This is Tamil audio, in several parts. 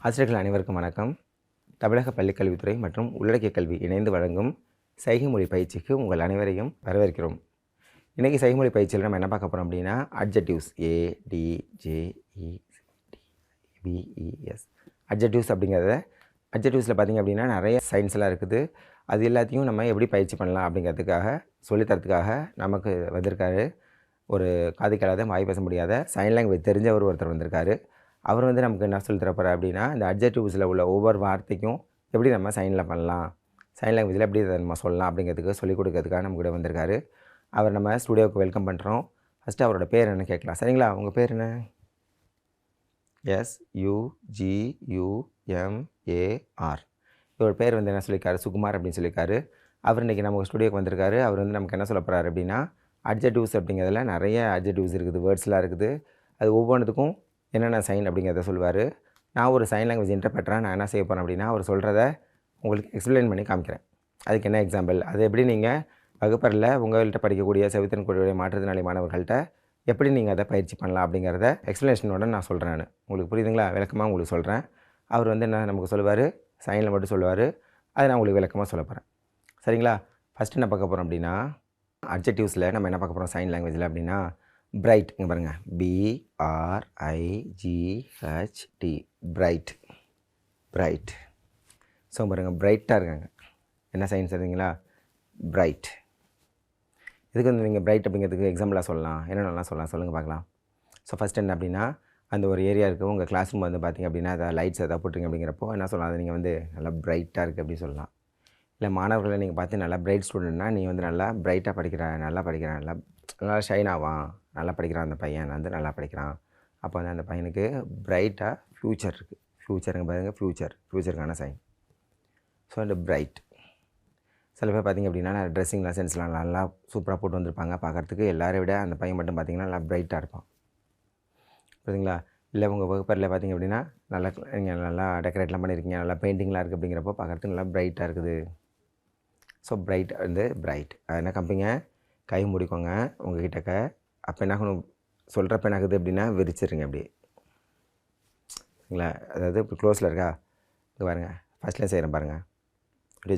ஆசிரியர்கள் அனைவருக்கும் வணக்கம். தமிழக பள்ளிக்கல்வித்துறை மற்றும் உள்ளடக்கிய கல்வி இணைந்து வழங்கும் சைகை மொழி பயிற்சிக்கு உங்கள் அனைவரையும் வரவேற்கிறோம். இன்றைக்கி சைகை மொழி பயிற்சியில் நம்ம என்ன பார்க்க போகிறோம் அப்படின்னா அட்ஜெக்டிவ்ஸ் ADJEBES அட்ஜெக்டிவ்ஸ் அப்படிங்கிறத அட்ஜெக்டிவ்ஸில் பார்த்திங்க அப்படின்னா நிறைய சயின்ஸ்லாம் இருக்குது. அது எல்லாத்தையும் நம்ம எப்படி பயிற்சி பண்ணலாம் அப்படிங்கிறதுக்காக சொல்லித்தரத்துக்காக நமக்கு வந்திருக்காரு ஒரு காது கேளாத வாய் பேச முடியாத சைன் லாங்குவேஜ் தெரிஞ்சவர் ஒருத்தர் வந்திருக்காரு. அவர் நமக்கு என்ன சொல்லி தரப்போகிறார் அப்படின்னா இந்த அட்ஜெக்டிவ்ஸில் உள்ள ஒவ்வொரு வார்த்தைக்கும் எப்படி நம்ம சைனில் பண்ணலாம், சைன் லாங்குவேஜில் எப்படி அதை நம்ம சொல்லலாம் அப்படிங்கிறதுக்கு சொல்லிக் கொடுக்கறதுக்காக நம்ம கூட வந்திருக்காரு. அவர் நம்ம ஸ்டுடியோவுக்கு வெல்கம் பண்ணுறோம். ஃபஸ்ட்டு அவரோட பேர் என்ன கேட்கலாம். சரிங்களா? உங்கள் பேர் என்ன? SUGUMAR. இவர் பேர் என்ன சொல்லியிருக்காரு? சுகுமார் அப்படின்னு சொல்லியிருக்காரு. அவர் இன்றைக்கி நமக்கு ஸ்டுடியோக்கு வந்திருக்காரு. அவர் நமக்கு என்ன சொல்ல போகிறார் அப்படின்னா அட்ஜெக்டிவ்ஸ் அப்படிங்கிறதுல நிறைய அட்ஜெக்டிவ்ஸ் இருக்குது, வேர்ட்ஸ்லாம் இருக்குது. அது ஒவ்வொன்றுத்துக்கும் என்னென்ன சைன் அப்படிங்கிறத சொல்லுவார். நான் ஒரு சைன் லாங்குவேஜ் இன்டர்பிரட்டராக நான் என்ன செய்ய போகிறேன் அப்படின்னா அவர் சொல்கிறத உங்களுக்கு எக்ஸ்பிளைன் பண்ணி காமிக்கிறேன். அதுக்கு என்ன எக்ஸாம்பிள், அது எப்படி நீங்கள் வகுப்பறையில் உங்கள்கிட்ட படிக்கக்கூடிய செவித்திறன் கூடிய மாற்றுத்திறனாளி மாணவர்கள்ட்ட எப்படி நீங்கள் அதை பயிற்சி பண்ணலாம் அப்படிங்கிறத எக்ஸ்ப்ளனேஷனோட நான் சொல்கிறேன். நான் உங்களுக்கு புரியுதுங்களா? விளக்கமாக உங்களுக்கு சொல்கிறேன். அவர் என்ன நமக்கு சொல்லுவார், சைனில் மட்டும் சொல்லுவார். அதை நான் உங்களுக்கு விளக்கமாக சொல்ல போகிறேன். சரிங்களா? ஃபஸ்ட்டு என்ன பார்க்க போகிறோம் அப்படின்னா அட்ஜெக்டிவ்ஸில் நம்ம என்ன பார்க்க போகிறோம் சைன் லாங்குவேஜில் அப்படின்னா பிரைட். இங்கே பாருங்கள், BRIGHT பிரைட். பிரைட். ஸோ பாருங்கள், பிரைட்டாக இருக்காங்க. என்ன சைன்ஸ் தெரியுங்களா? பிரைட். இதுக்கு நீங்கள் பிரைட் அப்படிங்கிறதுக்கு எக்ஸாம்பிளாக சொல்லலாம், என்னென்னலாம் சொல்லலாம் சொல்லுங்கள் பார்க்கலாம். ஸோ ஃபஸ்ட் என்ன அப்படின்னா அந்த ஒரு ஏரியா இருக்குது, உங்கள் கிளாஸ் ரூம் பார்த்திங்க அப்படின்னா அதை லைட்ஸ் எதாவது போட்டுருங்க அப்படிங்கிறப்போ என்ன சொல்லலாம், அதை நீங்கள் நல்லா பிரைட்டாக இருக்குது அப்படி சொல்லலாம். இல்லை மாணவர்களை நீங்கள் பார்த்து நல்லா பிரைட் ஸ்டூடெண்ட்னா நீங்கள் நல்லா பிரைட்டாக படிக்கிறேன், நல்லா ஷைன் ஆவான், நல்லா படிக்கிறான் அந்த பையன், நல்லா படிக்கிறான். அப்போ அந்த பையனுக்கு பிரைட்டாக ஃப்யூச்சர் இருக்குது. ஃப்யூச்சருங்க பாருங்கள், ஃப்யூச்சருக்கான சைன். ஸோ அந்த பிரைட். சில பேர் பார்த்திங்க அப்படின்னா ட்ரெஸ்ஸிங்லாம் சென்ஸ்லாம் நல்லா சூப்பராக போட்டு வந்திருப்பாங்க. பார்க்குறதுக்கு எல்லாரையும் விட அந்த பையன் மட்டும் பார்த்திங்கன்னா நல்லா பிரைட்டாக இருப்பான். புரியுதுங்களா? இல்லை உங்கள் வகுப்பறையில் பார்த்திங்க அப்படின்னா நீங்கள் நல்லா டெக்கரேட்லாம் பண்ணியிருக்கீங்க, நல்லா பெயிண்டிங்லாம் இருக்குது அப்படிங்கிறப்போ பார்க்குறதுக்கு நல்லா பிரைட்டாக இருக்குது. So bright bright. அது என்ன காமிப்பீங்க, கை மூடிக்கோங்க உங்கள் கிட்டக்க. அப்போ என்ன சொல்கிறப்ப என்ன ஆகுது அப்படின்னா விரிச்சிருங்க அப்படியே. சரிங்களா? அதாவது இப்போ க்ளோஸில் இருக்கா, இங்கே பாருங்கள், ஃபஸ்ட்லேயும் செய்கிறேன் பாருங்கள். இப்படி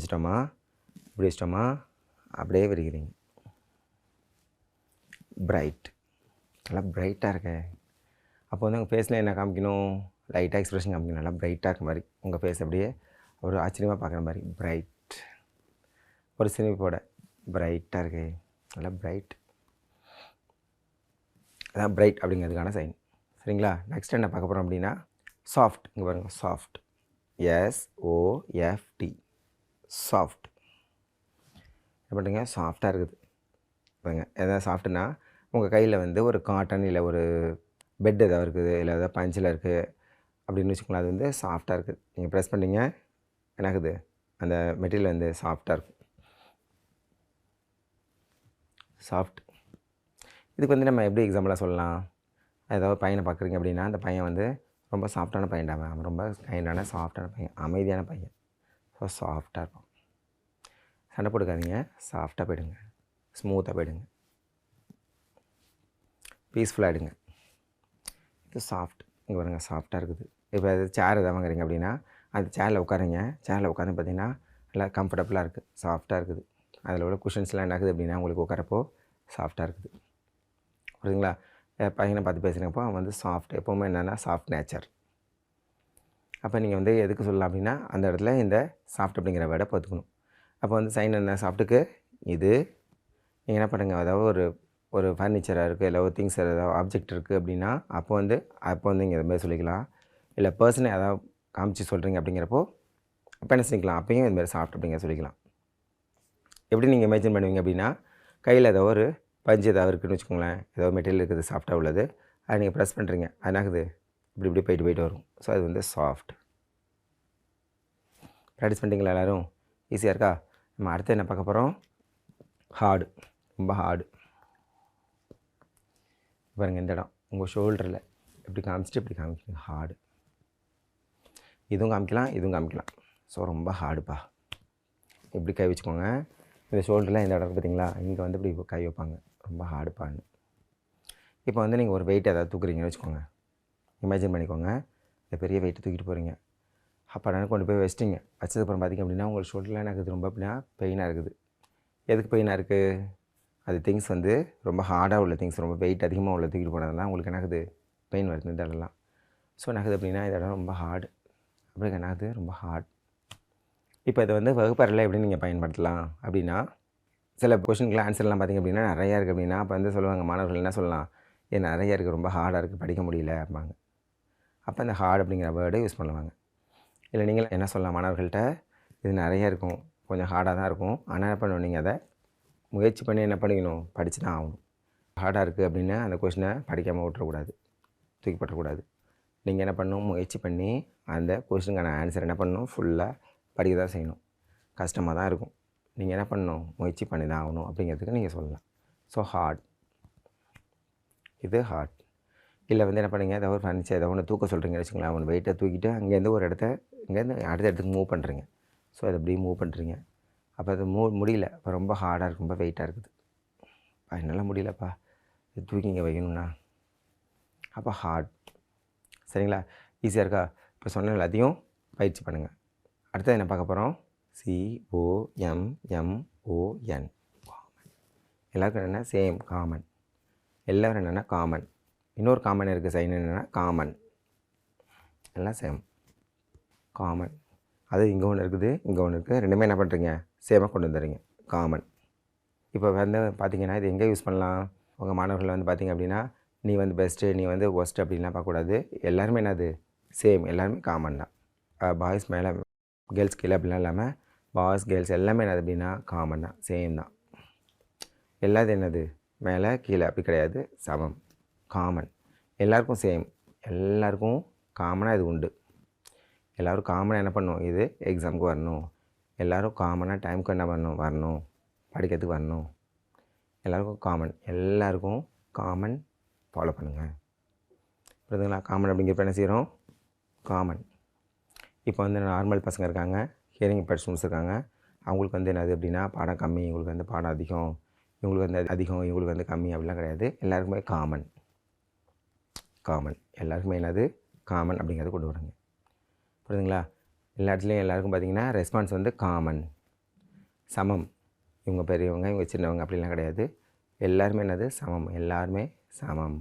வச்சிட்டோமா, அப்படியே விரிக்கிறீங்க. பிரைட். நல்லா பிரைட்டாக இருக்கேன். அப்போ உங்கள் ஃபேஸில் என்ன காமிக்கணும், லைட்டாக எக்ஸ்ப்ரெஷன் காமிக்கணும். நல்லா பிரைட்டாக இருக்க மாதிரி உங்கள் ஃபேஸ் அப்படியே ஒரு ஆச்சரியமாக பார்க்குற மாதிரி பிரைட். ஒரு சிரிப்போட பிரைட்டாக இருக்கு, நல்லா பிரைட். அதான் பிரைட் அப்படிங்கிறதுக்கான சைன். சரிங்களா? நெக்ஸ்ட் என்ன பார்க்க போகிறோம் அப்படின்னா சாஃப்ட். இங்கே பாருங்கள், சாஃப்ட். SOFT. சாஃப்ட். என்ன பண்ணுறீங்க, சாஃப்டாக இருக்குது பாருங்க. எதாவது சாஃப்ட்னா உங்கள் கையில் ஒரு காட்டன் இல்லை ஒரு பெட் எதாவது இருக்குது, இல்லை எதாவது பஞ்சில் இருக்குது அப்படின்னு வச்சுக்கோங்களேன். அது சாஃப்டாக இருக்குது. நீங்கள் ப்ரெஸ் பண்ணிங்க என்ன ஆகுது, அந்த மெட்டீரியல் சாஃப்டாக இருக்கும். சாஃப்ட். இதுக்கு நம்ம எப்படி எக்ஸாம்பிளாக சொல்லலாம், ஏதாவது பையனை பார்க்குறீங்க அப்படின்னா அந்த பையன் ரொம்ப சாஃப்டான பையன்டாங்க, அவன் ரொம்ப கைண்டான சாஃப்டான பையன், அமைதியான பையன். ஸோ சாஃப்டாக இருக்கும். சண்டை போட்டுக்காதீங்க, சாஃப்டாக போயிடுங்க, ஸ்மூத்தாக போயிடுங்க, பீஸ்ஃபுல்லாக ஆகிடுங்க. இது சாஃப்ட். இங்கே பாருங்க, சாஃப்டாக இருக்குது. இப்போ அது சேர் எதாவது வாங்குறீங்க அப்படின்னா அந்த சேரில் உட்காருங்க. சேரில் உட்காந்து பார்த்தீங்கன்னா நல்லா கம்ஃபர்டபுளாக இருக்குது, சாஃப்டாக இருக்குது. அதில் உள்ள குஷன்ஸ்லாம் என்ன ஆகுது அப்படின்னா உங்களுக்கு உட்காரப்போ சாஃப்டாக இருக்குது. புரியுதுங்களா? பையனை பார்த்து பேசுகிறப்போ அவன் சாஃப்ட். எப்போவுமே என்னென்னா சாஃப்ட் நேச்சர். அப்போ நீங்கள் எதுக்கு சொல்லலாம் அப்படின்னா அந்த இடத்துல இந்த சாஃப்ட் அப்படிங்கிற வேர்டை பார்த்துக்கணும். அப்போ சைன் என்ன சாஃப்ட்டுக்கு, இது நீங்கள் என்ன பண்ணுங்கள், அதாவது ஒரு ஃபர்னிச்சராக இருக்குது, இல்லை ஒரு திங்ஸ் ஏதாவது ஆப்ஜெக்ட் இருக்குது அப்படின்னா அப்போ நீங்கள் இது மாதிரி சொல்லிக்கலாம். இல்லை பர்சனை ஏதாவது காமிச்சு சொல்கிறீங்க அப்படிங்கிறப்போ அப்போ என்ன சொல்லிக்கலாம், அப்போயும் இதுமாதிரி சாஃப்ட் அப்படிங்கிற சொல்லிக்கலாம். எப்படி நீங்கள் இமேஜின் பண்ணுவீங்க அப்படின்னா கையில் ஏதோ ஒரு பஞ்சு ஏதாவது இருக்குதுன்னு வச்சுக்கோங்களேன், ஏதோ மெட்டீரியல் இருக்குது சாஃப்டாக உள்ளது, அதை நீங்கள் ப்ரெஸ் பண்ணுறீங்க, அது என்னாகுது இப்படி போயிட்டு வரும். ஸோ அது சாஃப்ட். ப்ராக்டிஸ் பண்ணிட்டீங்களா எல்லோரும்? ஈஸியாக இருக்கா? நம்ம அடுத்து என்ன பார்க்க போகிறோம், ஹார்டு. ரொம்ப ஹார்டு. பாருங்கள், இந்த இடம் உங்கள் ஷோல்டரில் இப்படி காமிச்சிட்டு இப்படி காமிக்கணும், ஹார்டு. இதுவும் காமிக்கலாம். ஸோ ரொம்ப ஹார்டுப்பா. இப்படி கை வச்சுக்கோங்க. இந்த ஷோல்டரில் இந்த இடம் பார்த்தீங்களா, இங்கே இப்படி கை வைப்பாங்க, ரொம்ப ஹார்டுப்பான்னு. இப்போ நீங்கள் ஒரு வெயிட் ஏதாவது தூக்குறீங்கன்னு வச்சுக்கோங்க. இமேஜின் பண்ணிக்கோங்க, இந்த பெரிய வெயிட்டை தூக்கிட்டு போகிறீங்க. அப்போ கொண்டு போய் வச்சிட்டிங்க. வச்சதுக்கப்புறம் பார்த்திங்க அப்படின்னா உங்களுக்கு ஷோல்டரில் எனக்கு ரொம்ப அப்படின்னா பெயினாக இருக்குது. எதுக்கு பெயினாக இருக்குது? அது திங்ஸ் வந்து ரொம்ப ஹார்டாக உள்ள திங்ஸ், ரொம்ப வெயிட் அதிகமாக உள்ள தூக்கிட்டு போனதெல்லாம் உங்களுக்கு என்னாகுது? பெயின் வருது இந்த இடம்லாம். ஸோ என்னாகுது அப்படின்னா இந்த இடம் ரொம்ப ஹார்டு. அப்படி என்னாகுது? ரொம்ப ஹார்ட். இப்போ இதை வந்து வகுப்பறையில் எப்படி நீங்கள் பயன்படுத்தலாம் அப்படின்னா, சில கொஷினுக்குலாம் ஆன்சர்லாம் பார்த்திங்க அப்படின்னா நிறையா இருக்குது அப்படின்னா, அப்போ வந்து சொல்லுவாங்க மாணவர்கள் என்ன சொல்லலாம், இது நிறையா இருக்குது, ரொம்ப ஹார்டாக இருக்குது, படிக்க முடியல அப்படிம்பாங்க. அப்போ அந்த ஹார்ட் அப்படிங்கிற வேர்டை யூஸ் பண்ணுவாங்க. இல்லை நீங்கள் என்ன சொல்லலாம் மாணவர்கள்ட்ட, இது நிறையா இருக்கும், கொஞ்சம் ஹார்டாக தான் இருக்கும், ஆனால் என்ன பண்ணணும், நீங்கள் அதை முயற்சி பண்ணி என்ன பண்ணிக்கணும், படித்து தான் ஆகணும். ஹார்டாக இருக்குது அப்படின்னு அந்த கொஷினை படிக்காமல் விட்டுறக்கூடாது, தூக்கி போட்டக்கூடாது. நீங்கள் என்ன பண்ணணும், முயற்சி பண்ணி அந்த கொஷினுக்கான ஆன்சர் என்ன பண்ணணும், ஃபுல்லாக படிக்க தான் செய்யணும். கஷ்டமாக தான் இருக்கும், நீங்கள் என்ன பண்ணணும், முயற்சி பண்ணி தான் ஆகணும் அப்படிங்கிறதுக்கு நீங்கள் சொல்லலாம். ஸோ ஹார்ட், இது ஹார்ட். இல்லை வந்து என்ன பண்ணுங்க, ஏதோ ஒரு ஃபர்னிச்சர் ஏதோ ஒன்று தூக்க சொல்கிறீங்கன்னு வச்சுக்கோங்களேன், ஒன்று வெயிட்டை தூக்கிட்டு அங்கேருந்து ஒரு இடத்த இங்கேருந்து அடுத்த இடத்துக்கு மூவ் பண்ணுறீங்க. ஸோ அதை அப்படியே மூவ் பண்ணுறீங்க. அப்போ அது முடியல, இப்போ ரொம்ப ஹார்டாக இருக்குது, ரொம்ப வெயிட்டாக இருக்குது, என்னால் முடியலப்பா, இது தூக்கி இங்கே வைக்கணும்னா, அப்போ ஹார்ட். சரிங்களா? ஈஸியாக இருக்கா? இப்போ சொன்ன எல்லாத்தையும் பயிற்சி பண்ணுங்கள். அடுத்தது என்ன பார்க்க போகிறோம்? COMMON. எல்லாருக்கும் என்னென்னா சேம், காமன். எல்லோரும் என்னென்னா காமன். இன்னொரு காமன் இருக்குது சைன் என்னென்னா காமன். எல்லாம் சேம், காமன். அது இங்கே ஒன்று இருக்குது, இங்கே ஒன்று இருக்குது, ரெண்டுமே என்ன பண்ணுறீங்க, சேமாக கொண்டு வந்துடுறீங்க, காமன். இப்போ வந்து பார்த்திங்கன்னா இது எங்கே யூஸ் பண்ணலாம்? உங்கள் மாணவர்கள் வந்து பார்த்திங்க அப்படின்னா, நீ வந்து பெஸ்ட்டு, நீ வந்து ஒஸ்ட்டு அப்படின்லாம் பார்க்கக்கூடாது. எல்லாருமே என்னது, சேம், எல்லாருமே காமன் தான். பாய்ஸ் மேலே கேர்ள்ஸ் கீழே அப்படிலாம் இல்லாமல் பாய்ஸ் கேர்ள்ஸ் எல்லாமே என்னது அப்படின்னா காமன் தான், சேம் தான். எல்லாது என்னது, மேலே கீழே அப்படி கிடையாது, சமம், காமன். எல்லாருக்கும் சேம், எல்லாருக்கும் காமனாக இது உண்டு. எல்லோரும் காமனாக என்ன பண்ணணும், இது எக்ஸாமுக்கு வரணும். எல்லோரும் காமனாக டைமுக்கு என்ன பண்ணணும், வரணும், படிக்கிறதுக்கு வரணும். எல்லாருக்கும் காமன், எல்லாருக்கும் காமன் ஃபாலோ பண்ணுங்கள். புரியுதுங்களா? காமன் அப்படிங்கிறப்ப என்ன செய்கிறோம், காமன். இப்போ வந்து நார்மல் பசங்க இருக்காங்க, ஹியரிங் இம்பேர்ட் ஸ்டூடெண்ட்ஸ் இருக்காங்க, அவங்களுக்கு வந்து என்னது அப்படின்னா பாடம் கம்மி, இவங்களுக்கு வந்து பாடம் அதிகம், இவங்களுக்கு வந்து அதிகம், இவங்களுக்கு வந்து கம்மி அப்படிலாம் கிடையாது. எல்லாருக்குமே காமன், காமன். எல்லாருக்குமே என்னது, காமன் அப்படிங்கிறது கொண்டு வராங்க. புரியுதுங்களா? எல்லா இடத்துலையும் எல்லாருக்கும் பார்த்திங்கன்னா ரெஸ்பான்ஸ் வந்து காமன், சமம். இவங்க பெரியவங்க, இவங்க சின்னவங்க அப்படிலாம் கிடையாது. எல்லாருமே என்னது, சமம், எல்லாருமே சமம்.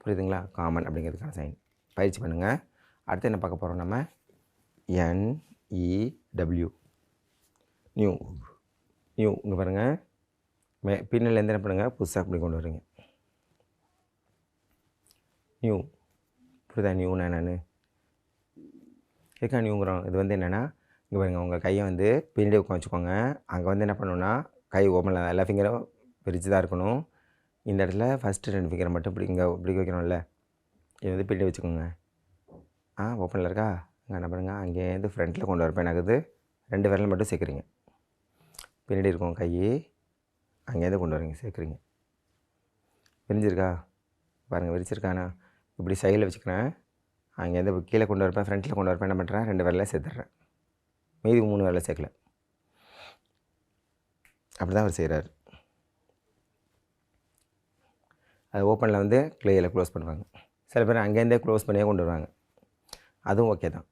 புரியுதுங்களா? காமன் அப்படிங்கிறதுக்கான சைன். பயிற்சி பண்ணுங்கள். அடுத்து என்ன பார்க்க போகிறோம் நம்ம, NEW, நியூ. நியூ இங்கே பாருங்கள், பின்னலேருந்து என்ன பண்ணுங்கள், புதுசாக அப்படி கொண்டு வரீங்க, நியூ. புரியுதா? நியூனா என்னென்னு, எதுக்காக நியூங்கிறோம்? இது வந்து என்னென்னா, இங்கே பாருங்கள், உங்கள் கையை வந்து பின்னாடி உட்காந்து வச்சுக்கோங்க. அங்கே வந்து என்ன பண்ணணுன்னா, கை ஓப்பனில் எல்லா ஃபிங்கரும் பிரித்து தான் இருக்கணும். இந்த இடத்துல ஃபஸ்ட்டு 2 ஃபிங்கரை மட்டும் இப்படி இங்கே இப்படி வைக்கணும்ல, இது வந்து பின்னாடி வச்சுக்கோங்க. ஓப்பனில் இருக்கா? அங்கே என்ன பண்ணுங்கள், அங்கேருந்து ஃப்ரண்ட்டில் கொண்டு வரப்போ என்னாகுது, 2 விரல் மட்டும் சேர்க்குறீங்க. பின்னாடி இருக்கும் கை, அங்கேருந்து கொண்டு வரீங்க, சேர்க்குறீங்க. விரிஞ்சிருக்கா பாருங்கள், விரிச்சிருக்காண்ணா. இப்படி சைடில் வச்சுக்கிறேன், அங்கேருந்து கீழே கொண்டு வரப்பேன், ஃப்ரண்ட்டில் கொண்டு வரப்பேன், என்ன பண்ணுறேன், 2 விரலை சேர்த்துட்றேன், மீதி 3 விரலை சேர்க்கல. அப்படி தான் அவர் செய்கிறார். அது ஓப்பனில் வந்து கிளேயில் க்ளோஸ் பண்ணுவாங்க. சில பேர் அங்கேருந்தே க்ளோஸ் பண்ணியே கொண்டு வருவாங்க, அதுவும் ஓகே தான்.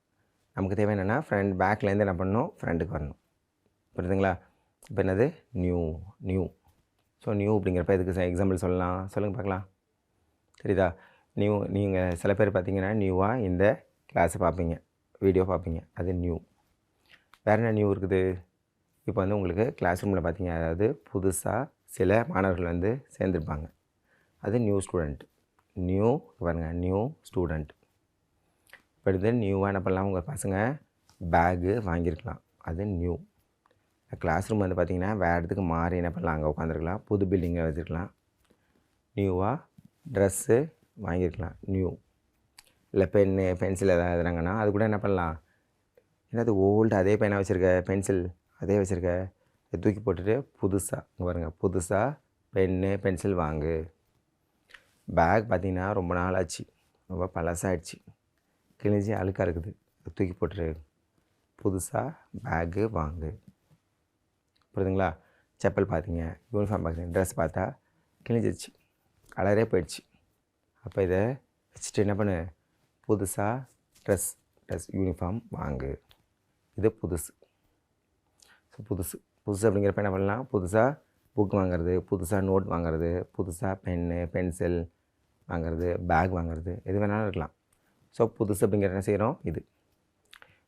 நமக்கு தேவை என்னென்னா பேக்லேருந்து என்ன பண்ணணும், ஃப்ரண்ட்டுக்கு வரணும். புரியுதுங்களா? இப்போ என்னது, நியூ. நியூ. ஸோ நியூ அப்படிங்கிறப்ப இதுக்கு எக்ஸாம்பிள் சொல்லலாம், சொல்லுங்கள் பார்க்கலாம். தெரியுதா? நியூ. நீங்கள் சில பேர் பார்த்தீங்கன்னா நியூவாக இந்த கிளாஸை பார்ப்பீங்க, வீடியோ பார்ப்பீங்க, அது நியூ. வேறு என்ன நியூ இருக்குது? இப்போ வந்து உங்களுக்கு கிளாஸ் ரூமில் பார்த்தீங்க, அதாவது புதுசாக சில மாணவர்கள் வந்து சேர்ந்துருப்பாங்க, அது நியூ ஸ்டூடெண்ட். நியூ பாருங்கள், நியூ ஸ்டூடெண்ட். இப்போ இது நியூவாக என்ன பண்ணலாம், உங்கள் பசங்க பேகு வாங்கியிருக்கலாம், அது நியூ. கிளாஸ் ரூம் வந்து பார்த்திங்கன்னா வேறு இடத்துக்கு மாறி என்ன பண்ணலாம், அங்கே உட்காந்துருக்கலாம், புது பில்டிங்கை வச்சுருக்கலாம். நியூவாக ட்ரெஸ்ஸு வாங்கியிருக்கலாம், நியூ. இல்லை பென்னு பென்சில் எதாவது எழுதுறாங்கன்னா அது கூட என்ன பண்ணலாம், என்னது ஓல்டு அதே பெண்ணாக வச்சுருக்க, பென்சில் அதே வச்சுருக்க, இதை தூக்கி போட்டுட்டு புதுசாக இங்கே பாருங்கள், புதுசாக பென்னு பென்சில் வாங்கு. பேக் பார்த்திங்கன்னா ரொம்ப நாள் ஆச்சு, ரொம்ப பழசாகிடுச்சு, கிழிஞ்சி அழுக்காக இருக்குது, தூக்கி போட்டுரு, புதுசாக பேக்கு வாங்கு. புரியுதுங்களா? செப்பல் பார்த்தீங்க, யூனிஃபார்ம் பார்த்தீங்க, ட்ரெஸ் பார்த்தா கிழிஞ்சிருச்சு, கலரே போயிடுச்சு. அப்போ இதை வச்சுட்டு என்ன பண்ணு, புதுசாக ட்ரெஸ் ட்ரெஸ் யூனிஃபார்ம் வாங்கு. இது புதுசு. ஸோ புதுசு அப்படிங்கிறப்ப என்ன பண்ணலாம், புதுசாக புக் வாங்குறது, புதுசாக நோட் வாங்குறது, புதுசாக பென்னு பென்சில் வாங்குறது, பேக் வாங்குறது, எது வேணாலும் இருக்கலாம். ஸோ புதுசு அப்படிங்கிற என்ன செய்கிறோம், இது.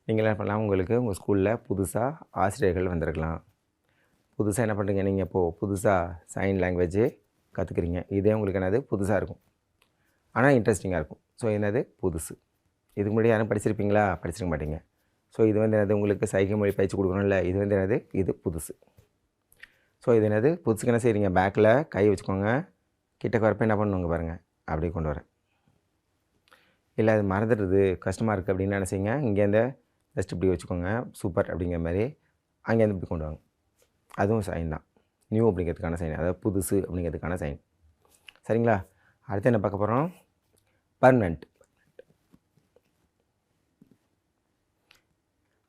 நீங்கள் என்ன பண்ணலாம், உங்களுக்கு உங்கள் ஸ்கூலில் புதுசாக ஆசிரியர்கள் வந்திருக்கலாம். புதுசாக என்ன பண்ணுறீங்க, நீங்கள் இப்போது புதுசாக சைன் லாங்குவேஜ் கற்றுக்குறீங்க. இதே உங்களுக்கு என்னது புதுசாக இருக்கும், ஆனால் இன்ட்ரெஸ்டிங்காக இருக்கும். ஸோ என்னது புதுசு. இதுக்கு முன்னாடி யாரும் படிச்சிருப்பீங்களா, படிச்சிருக்க மாட்டீங்க. ஸோ இது வந்து என்னது, உங்களுக்கு சைகை மொழி பயிற்சி கொடுக்கணும்ல, இது வந்து என்னது, இது புதுசு. ஸோ இது என்னது புதுசுக்கு என்ன செய்கிறீங்க, பேக்கில் கை வச்சுக்கோங்க, கிட்டக்கு வரப்போ என்ன பண்ணுவாங்க பாருங்கள், அப்படியே கொண்டு வரேன். இல்லை அது மறந்துடுது, கஷ்டமாக இருக்குது அப்படின்னு என்ன செய்யுங்க, இங்கேருந்து ஜஸ்ட் இப்படி வச்சுக்கோங்க, சூப்பர் அப்படிங்கிற மாதிரி, அங்கேருந்து இப்படி கொண்டு வாங்க. அதுவும் சைன் தான், நியூ அப்படிங்கிறதுக்கான சைன், அதாவது புதுசு அப்படிங்கிறதுக்கான சைன். சரிங்களா? அடுத்து என்ன பார்க்க போகிறோம், பர்மனெண்ட்.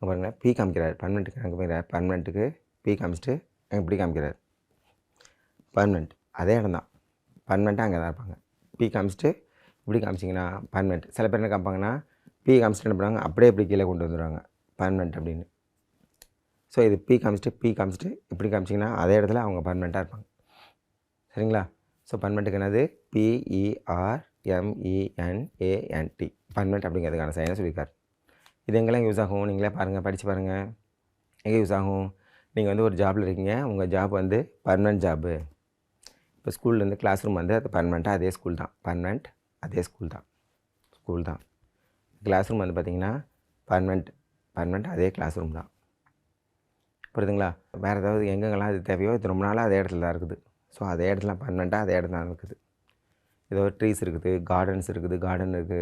பாருங்கள், பி காமிக்கிறார், பர்மனெண்ட்டுக்கு காமிக்கிறார், பர்மனெண்ட்டுக்கு பி காமிச்சிட்டு இப்படி காமிக்கிறார். பர்மனெண்ட் அதே இடம் தான், பர்மனெண்ட்டாக அங்கே தான் இருப்பாங்க. பி காமிச்சிட்டு இப்படி காமிச்சிங்கன்னா பர்மனெண்ட். சில பேர் என்ன காமிப்பாங்கன்னா, பி காமிச்சிட்டு என்ன பண்ணுவாங்க, அப்படியே இப்படி கீழே கொண்டு வந்துடுவாங்க பர்மனெண்ட் அப்படின்னு. ஸோ இது பி காமிச்சிட்டு இப்படி காமிச்சிங்கன்னா அதே இடத்துல அவங்க பர்மனெண்ட்டாக இருப்பாங்க. சரிங்களா? ஸோ பர்மனெண்ட்டுக்கு என்னது, PERMENT, பர்மனெண்ட் அப்படிங்கிறதுக்கான சைனை சொல்லியிருக்கார். இது எங்கெல்லாம் யூஸ் ஆகும், நீங்களே பாருங்கள், படித்து பாருங்கள். எங்கே யூஸ் ஆகும், நீங்கள் வந்து ஒரு ஜாபில் இருக்கீங்க, உங்கள் ஜாப் வந்து பர்மனெண்ட் ஜாபு. இப்போ ஸ்கூல்லேருந்து கிளாஸ் ரூம் வந்து அது பர்மனெண்ட்டாக அதே ஸ்கூல் தான், பர்மனெண்ட் அதே ஸ்கூல் தான். கிளாஸ் ரூம் வந்து பார்த்திங்கன்னா பர்மனெண்ட் அதே கிளாஸ் ரூம் தான். புரியுதுங்களா? வேறு ஏதாவது எங்கெங்கெல்லாம் அது தேவையோ, இது ரொம்ப நாளாக அதே இடத்துல தான் இருக்குது. ஸோ அதே இடத்துல பர்மனெண்ட்டாக அதே இடத்துல தான் இருக்குது. ஏதோ ட்ரீஸ் இருக்குது, கார்டன் இருக்குது,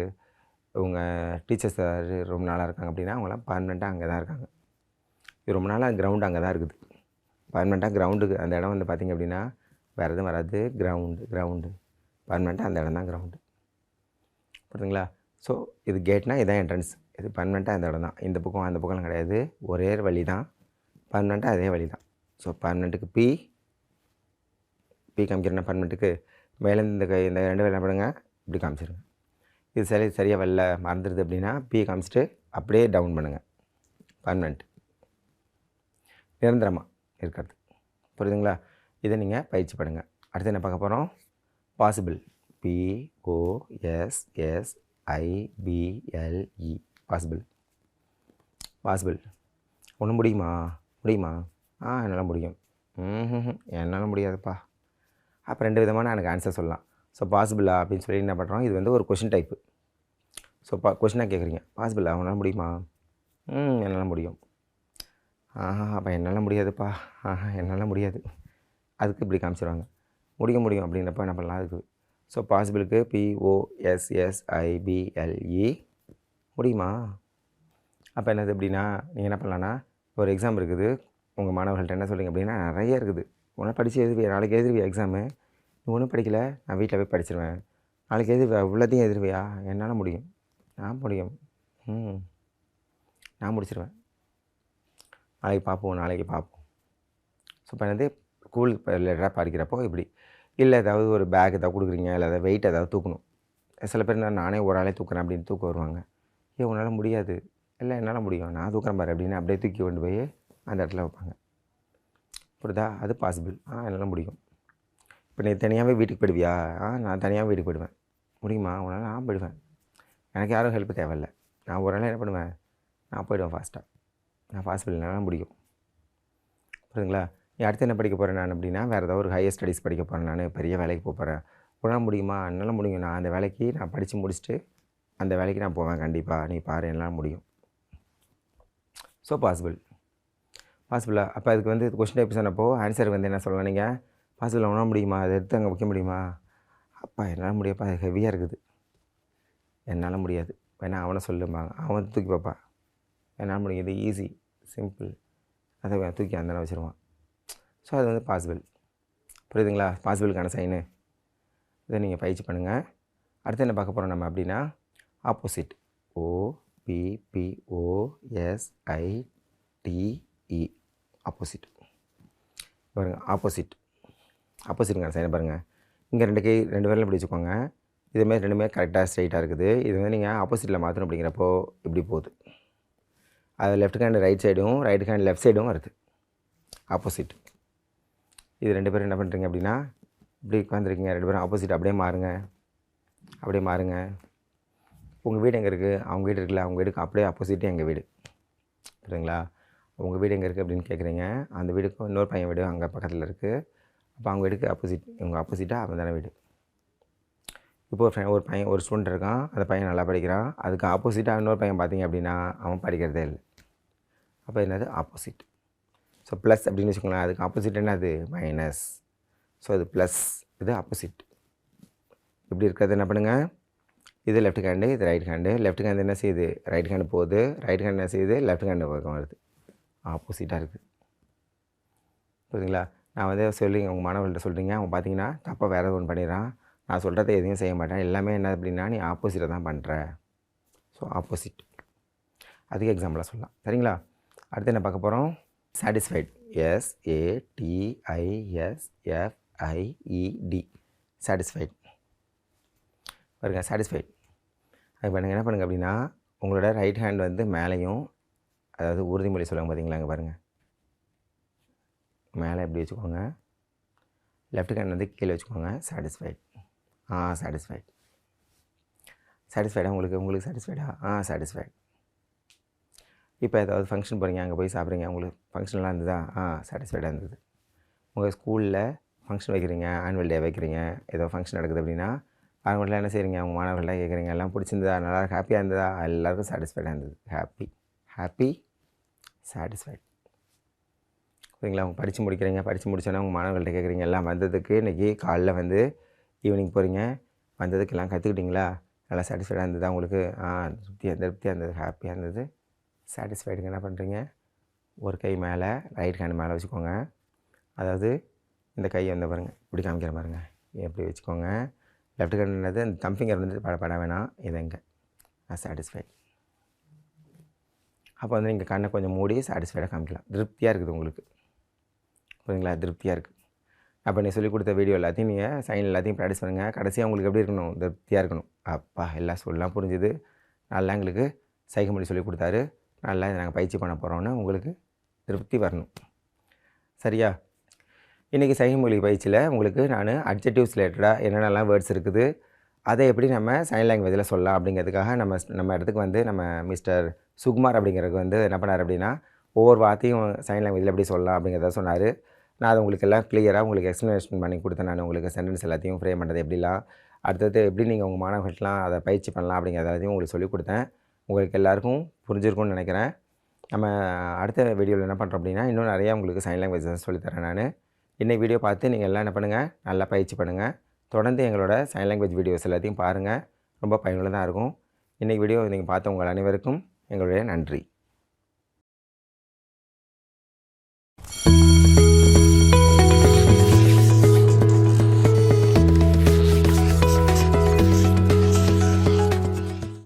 உங்கள் டீச்சர்ஸ் ரொம்ப நாளாக இருக்காங்க அப்படின்னா அவங்களாம் பர்மனெண்ட்டாக அங்கே தான் இருக்காங்க. இது ரொம்ப நாளாக கிரவுண்டு அங்கே தான் இருக்குது. பர்மனெண்ட்டாக கிரவுண்டுக்கு அந்த இடம் வந்து பார்த்திங்க அப்படின்னா வேறு எதுவும் வராது, கிரவுண்டு பர்மனெண்ட்டாக அந்த இடம் தான் கிரவுண்டு. புரியுதுங்களா? ஸோ இது கேட்னால் இதான் என்ட்ரன்ஸ். இது பர்மனெண்ட்டாக அந்த இடம் தான், இந்த பக்கம் அந்த பக்கம்லாம் கிடையாது, ஒரே வழி தான், பர்மனெண்ட்டாக அதே வழி தான். ஸோ பர்மனெண்ட்டுக்கு பி காமிக்கிறேன்னா பர்மனெண்ட்டுக்கு மேலே இந்த ரெண்டு வேலை பண்ணுங்க, இப்படி காமிச்சிருங்க. இது சரியாக வரல, மறந்துடுது அப்படின்னா பி காமிச்சிட்டு அப்படியே டவுன் பண்ணுங்கள். பர்மனெண்ட் நிரந்தரமாக இருக்கிறது. புரியுதுங்களா? இதை நீங்கள் பயிற்சி பண்ணுங்கள். அடுத்து என்ன பார்க்க போகிறோம், பாசிபிள். POSSIBLE possible. ஒன்றும் முடியுமா? என்னால் முடியும். என்னால் முடியாதுப்பா. அப்போ ரெண்டு விதமான எனக்கு ஆன்சர் சொல்லலாம். ஸோ பாசிபிளா அப்படின்னு சொல்லி என்ன பண்ணுறோம், இது வந்து ஒரு கொஷின் டைப்பு. ஸோ கொஷினாக கேட்குறீங்க, பாசிபிளா, உன்னால் முடியுமா? என்னால் முடியும். அப்போ என்னால் முடியாதுப்பா, என்னால் முடியாது. அதுக்கு இப்படி காமிச்சிடுவாங்க. முடியும் அப்படின்றப்ப என்ன பண்ணலாம் அதுக்கு. ஸோ பாசிபிளுக்கு POSSIBLE முடியுமா? அப்போ என்னது அப்படின்னா, நீங்கள் என்ன பண்ணலான்னா, ஒரு எக்ஸாம் இருக்குது, உங்கள் மாணவர்கள்ட்ட என்ன சொல்கிறீங்க அப்படின்னா, நிறைய இருக்குது, உன்னால் படித்து எழுதுவியா, நாளைக்கு எழுதுவியா எக்ஸாமு, நீ ஒன்றும் படிக்கலை, நான் வீட்டில் போய் படிச்சிடுவேன், நாளைக்கு எழுதுவியா, இவ்வளோத்தையும் எழுதுவியா, என்னால் முடியும், நான் முடியும், நான் முடிச்சிடுவேன், நாளைக்கு பார்ப்போம். ஸோ இப்போ என்னது, ஸ்கூல் ரிலேட்டடாக படிக்கிறப்போ இப்படி. இல்லை ஏதாவது ஒரு பேக் ஏதாவது கொடுக்குறீங்க, இல்லை ஏதாவது வெயிட் ஏதாவது தூக்கணும். சில பேர் நானே ஒரு ஆளே தூக்குறேன் அப்படின்னு தூக்க வருவாங்க. உன்னால் முடியாது, இல்லை என்னால் முடியும், நான் தூக்குறேன் பாரு அப்படின்னு அப்படியே தூக்கி கொண்டு போய் அந்த இடத்துல வைப்பாங்க. புரியுதா? அது பாசிபிள். என்னால் முடியும். இப்போ நீ தனியாகவே வீட்டுக்கு போயிடுவியா? நான் தனியாகவே வீட்டுக்கு போயிடுவேன். முடியுமா உன்னால்? நான் போயிடுவேன், எனக்கு யாரும் ஹெல்ப் தேவையில்லை, நான் ஒரு நாள் என்ன பண்ணுவேன், நான் போயிடுவேன் ஃபாஸ்ட்டாக, நான் பாசிபிள், என்னால் முடியும். புரியுதுங்களா? நீ அடுத்து என்ன படிக்க போகிறேன் நான் அப்படின்னா, வேறு ஏதாவது ஒரு ஹையர் ஸ்டடீஸ் படிக்க போகிறேன், நான் பெரிய வேலைக்கு போகிறேன், உன்னால் முடியுமா? என்னால் முடியும், நான் அந்த வேலைக்கு நான் படித்து முடிச்சுட்டு அந்த வேலைக்கு நான் போவேன் கண்டிப்பாக, நீ பாரு, என்னால் முடியும். ஸோ பாசிபிளா? அப்போ அதுக்கு வந்து கொஸ்டின் டைப் சொன்னப்போ ஆன்சர் வந்து என்ன சொல்லலாம், நீங்கள் பாசிபிள் உணர முடியுமா, அதை எடுத்து அங்கே வைக்க முடியுமா? அப்பா என்னால் முடியப்பா, அது ஹெவியாக இருக்குது, என்னால் முடியாது, வேணா அவனை சொல்லும்பாங்க, அவன் தூக்கி பார்ப்பா, என்னால் முடியும், இது ஈஸி சிம்பிள், அதை தூக்கி அந்த வச்சுருவான். ஸோ அது வந்து பாசிபிள். புரியுதுங்களா? பாசிபிளுக்கான சைனு. இதை நீங்கள் பயிற்சி பண்ணுங்கள். அடுத்து என்ன பார்க்க போகிறோம் நம்ம அப்படின்னா, ஆப்போசிட். OPPOSITE opposite. பாருங்கள், ஆப்போசிட்டுக்கான சைனை பாருங்கள். இங்கே ரெண்டு விரல் இப்படி வச்சுக்கோங்க, இதுமாதிரி ரெண்டுமே கரெக்டாக ஸ்ட்ரைட்டாக இருக்குது. இது வந்து நீங்கள் ஆப்போசிட்டில் மாற்றணும் அப்படிங்கிறப்போ இப்படி போகுது. அது லெஃப்ட் ஹேண்டு ரைட் சைடும் ரைட் ஹேண்ட் லெஃப்ட் சைடும் வருது ஆப்போசிட். இது 2 பேரும் என்ன பண்ணுறீங்க அப்படின்னா இப்படி உட்காந்துருக்கீங்க, 2 பேரும் ஆப்போசிட் அப்படியே மாறுங்க. உங்கள் வீடு எங்கே இருக்குது? அவங்க வீடு இருக்குல்ல, அவங்க வீடுக்கு அப்படியே ஆப்போசிட்டு எங்கள் வீடு. புரியுதுங்களா? உங்கள் வீடு எங்கே இருக்குது அப்படின்னு கேட்குறீங்க. அந்த வீடுக்கும் இன்னொரு பையன் வீடு அங்கே பக்கத்தில் இருக்குது. அப்போ அவங்க வீடுக்கு ஆப்போசிட், இவங்க ஆப்போசிட்டாக அவன் தானே வீடு. இப்போ ஒரு பையன் ஒரு ஸ்டூடெண்ட் இருக்கான், அந்த பையன் நல்லா படிக்கிறான். அதுக்கு ஆப்போசிட்டாக இன்னொரு பையன் பார்த்தீங்க அப்படின்னா அவன் படிக்கிறதே இல்லை. அப்போ என்னது? ஆப்போசிட். ஸோ ப்ளஸ் அப்படின்னு வச்சுக்கோங்களேன், அதுக்கு ஆப்போசிட் என்னது? மைனஸ். ஸோ இது ப்ளஸ், இது ஆப்போசிட். இப்படி இருக்கிறது என்ன பண்ணுங்கள், இது லெஃப்ட் ஹேண்டு, இது ரைட் ஹேண்டு. லெஃப்ட் ஹேண்டு என்ன செய்யுது? ரைட் ஹேண்டு போகுது. ரைட் ஹேண்ட் என்ன செய்யுது? லெஃப்ட் ஹேண்டு பக்கம் வருது. ஆப்போசிட்டாக இருக்குது. புரியுதுங்களா? நான் வந்து உங்கள் மாணவர்கள்ட்ட சொல்கிறீங்க, அவங்க பார்த்தீங்கன்னா தப்பாக வேறு ஒன்று பண்ணிடுறான். நான் சொல்கிறத எதையும் செய்ய மாட்டேன், எல்லாமே என்ன அப்படின்னா நீ ஆப்போசிட்டை தான் பண்ணுற. ஸோ ஆப்போசிட், அதுக்கு எக்ஸாம்பிளாக சொல்லலாம். சரிங்களா? அடுத்து என்ன பார்க்க போகிறோம்? சாட்டிஸ்ஃபைட். SATISFIED. சாட்டிஸ்ஃபைட் பாருங்கள். சாட்டிஸ்ஃபைட் அது பண்ணுங்கள். என்ன பண்ணுங்கள் அப்படின்னா உங்களோட ரைட் ஹேண்ட் வந்து மேலேயும், அதாவது உறுதிமொழி சொல்லுவாங்க பார்த்தீங்களா, அங்கே பாருங்கள், மேலே எப்படி வச்சுக்கோங்க. லெஃப்ட் ஹேண்ட் வந்து கீழே வச்சுக்கோங்க. சாட்டிஸ்ஃபைட். சாட்டிஸ்ஃபைட். சாட்டிஸ்ஃபைடாக உங்களுக்கு சாட்டிஸ்ஃபைடா? சாட்டிஸ்ஃபைட். இப்போ ஏதாவது ஃபங்க்ஷன் போகிறீங்க, அங்கே போய் சாப்பிட்றீங்க, உங்களுக்கு ஃபங்க்ஷன்லாம் இருந்ததா? சாட்டிஸ்ஃபைடாக இருந்தது. உங்கள் ஸ்கூலில் ஃபங்க்ஷன் வைக்கிறீங்க, ஆனுவல் டே வைக்கிறீங்க, ஏதோ ஃபங்க்ஷன் நடக்குது அப்படின்னா அவங்கள்ட்ட என்ன செய்கிறீங்க, அவங்க மாணவர்கள்ட்ட கேட்குறீங்க, எல்லாம் பிடிச்சிருந்ததா, நல்லா ஹாப்பியாக இருந்ததா? எல்லாருக்கும் சாட்டிஸ்ஃபைடாக இருந்தது. Happy satisfied. சரிங்களா? அவங்க படித்து முடிச்சோன்னே உங்கள் மாணவர்கள்ட்ட கேட்குறீங்க, எல்லாம் வந்ததுக்கு இன்றைக்கி காலைல வந்து ஈவினிங் போகிறீங்க, வந்ததுக்கு எல்லாம் கற்றுக்கிட்டிங்களா, நல்லா சாட்டிஸ்ஃபைடாக இருந்ததா உங்களுக்கு? திருப்தியாக இருந்தது, ஹாப்பியாக இருந்தது. சாட்டிஸ்ஃபைடுக்கு என்ன பண்ணுறீங்க, ஒரு கை மேலே ரைட் ஹேண்ட் மேலே வச்சுக்கோங்க. அதாவது இந்த கையை வந்து பாருங்கள், இப்படி காமிக்கிற பாருங்கள், எப்படி வச்சுக்கோங்க. லெஃப்ட் ஹேண்ட் என்னது, அந்த தம்பிங்கர் வந்து பட வேணாம், இது எங்கே சாட்டிஸ்ஃபைட். அப்போ வந்து நீங்கள் கண்ணை கொஞ்சம் மூடி சாட்டிஸ்ஃபைடாக காமிக்கலாம். திருப்தியாக இருக்குது உங்களுக்கு. புரியுதுங்களா? திருப்தியாக இருக்குது. அப்போ நீ சொல்லிக் கொடுத்த வீடியோ எல்லாத்தையும் நீங்கள் சைன் எல்லாத்தையும் ப்ராக்டிஸ் பண்ணுங்கள். கடைசியாக உங்களுக்கு எப்படி இருக்கணும்? திருப்தியாக இருக்கணும். அப்பா எல்லாம் சொல்லலாம் புரிஞ்சுது, நல்லா எங்களுக்கு சைகை மொழி சொல்லிக் கொடுத்தாரு, நல்லா இதை நாங்கள் பயிற்சி பண்ண போகிறோன்னு உங்களுக்கு திருப்தி வரணும். சரியா? இன்றைக்கி சைகை மொழி பயிற்சியில் உங்களுக்கு நான் அட்ஜெக்டிவ்ஸ் ரிலேட்டடாக என்னென்னலாம் வேர்ட்ஸ் இருக்குது, அதை எப்படி நம்ம சைன் லாங்குவேஜில் சொல்லலாம் அப்படிங்கிறதுக்காக நம்ம இடத்துக்கு வந்து நம்ம மிஸ்டர் சுகுமார் அப்படிங்கிறதுக்கு வந்து என்ன பண்ணார் அப்படின்னா ஒவ்வொரு வார்த்தையும் சைன் லாங்குவேஜில் எப்படி சொல்லலாம் அப்படிங்கிறத சொன்னார். நான் அதை உங்களுக்கு எல்லாம் கிளியராக உங்களுக்கு எக்ஸ்ப்ளனேஷன் பண்ணி கொடுத்தேன். நான் உங்களுக்கு சென்டென்ஸ் எல்லாத்தையும் ஃப்ரேம் பண்ணுறது எப்படிலாம், அடுத்தது எப்படி நீங்கள் உங்கள் மாணவர்கள்லாம் அதை பயிற்சி பண்ணலாம் அப்படிங்கிறத எல்லாத்தையும் உங்களுக்கு சொல்லிக் கொடுத்தேன். உங்களுக்கு எல்லாேருக்கும் புரிஞ்சிருக்கும்னு நினைக்கிறேன். நம்ம அடுத்த வீடியோவில் என்ன பண்ணுறோம் அப்படின்னா இன்னும் நிறையா உங்களுக்கு சைன் லாங்குவேஜ் சொல்லித்தரேன் நான். இன்றைக்கி வீடியோ பார்த்து நீங்கள் எல்லாம் என்ன பண்ணுங்கள், நல்லா பயிற்சி பண்ணுங்கள். தொடர்ந்து எங்களோட சைன் லாங்குவேஜ் வீடியோஸ் எல்லாத்தையும் பாருங்கள், ரொம்ப பயனுள்ளதாக இருக்கும். இன்றைக்கி வீடியோ நீங்கள் பார்த்த உங்கள் அனைவருக்கும் எங்களுடைய நன்றி.